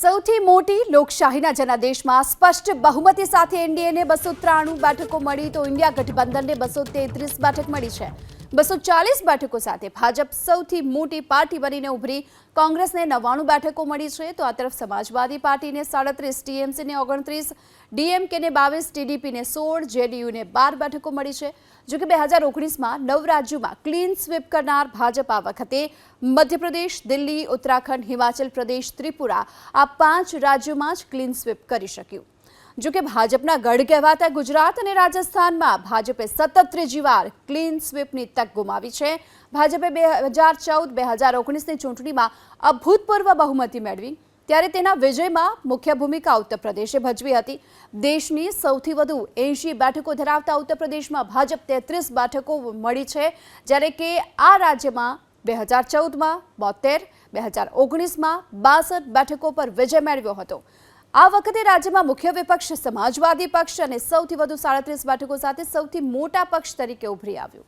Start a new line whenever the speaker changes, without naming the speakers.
સૌથી મોટી લોકશાહીના જનાદેશમાં સ્પષ્ટ બહુમતી સાથે એનડીએને 293 બેઠકો મળી તો ઇન્ડિયા ગઠબંધનને 233 બેઠક મળી છે। 240 બેઠકો સાથે ભાજપ સૌથી મોટી પાર્ટી બનીને ઉભરી। કોંગ્રેસને 99 બેઠકો મળી છે તો આ તરફ સમાજવાદી પાર્ટીને 37, ટીએમસીને 29, ડીએમકેને 22, ટીડીપીને 16, જેડીયુને 12 બેઠકો મળી છે। જો કે 2019માં 9 રાજ્યોમાં ક્લીન સ્વીપ કરનાર ભાજપ આ વખતે મધ્યપ્રદેશ, દિલ્હી, ઉત્તરાખંડ, હિમાચલ પ્રદેશ, ત્રિપુરા આ 5 રાજ્યોમાં જ ક્લીન સ્વીપ કરી શક્યું। જો કે ભાજપના ગઢ કહેવાતા ગુજરાત અને રાજસ્થાનમાં ભાજપે સતત ત્રીજી વાર ક્લીન સ્વીપની તક ગુમાવી છે। ભાજપે 2014-2019ની ચૂંટણીમાં અભૂતપૂર્વ બહુમતી મેળવી ત્યારે તેના વિજયમાં મુખ્ય ભૂમિકા ઉત્તર પ્રદેશે ભજવી હતી। દેશની સૌથી વધુ 80 બેઠકો ધરાવતા ઉત્તર પ્રદેશમાં ભાજપ 33 બેઠકો મળી છે, જ્યારે કે આ રાજ્યમાં 2014માં 72, 2019માં 62 બેઠકો પર વિજય મેળવ્યો હતો। આ વખતે રાજ્યમાં મુખ્ય વિપક્ષ સમાજવાદી પક્ષ અને સૌથી વધુ 37 બેઠકો સાથે સૌથી મોટા પક્ષ તરીકે ઉભરી આવ્યું।